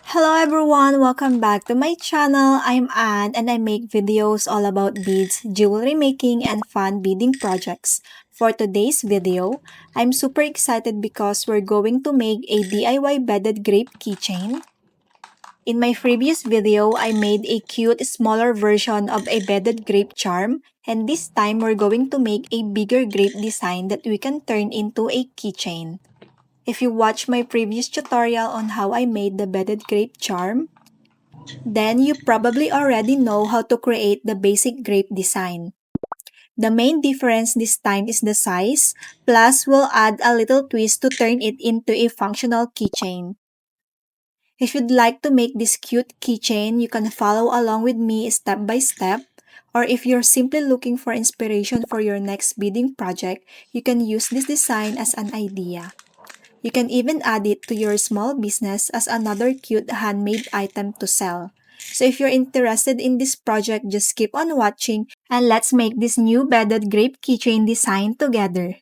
Hello everyone, welcome back to my channel. I'm Anne and I make videos all about beads, jewelry making, and fun beading projects. For today's video, I'm super excited because we're going to make a DIY beaded grape keychain. In my previous video, I made a cute smaller version of a beaded grape charm, and this time we're going to make a bigger grape design that we can turn into a keychain. If you watched my previous tutorial on how I made the beaded grape charm, then you probably already know how to create the basic grape design. The main difference this time is the size, plus we'll add a little twist to turn it into a functional keychain. If you'd like to make this cute keychain, you can follow along with me step by step, or if you're simply looking for inspiration for your next beading project, you can use this design as an idea. You can even add it to your small business as another cute handmade item to sell. So if you're interested in this project, just keep on watching and let's make this new beaded grape keychain design together.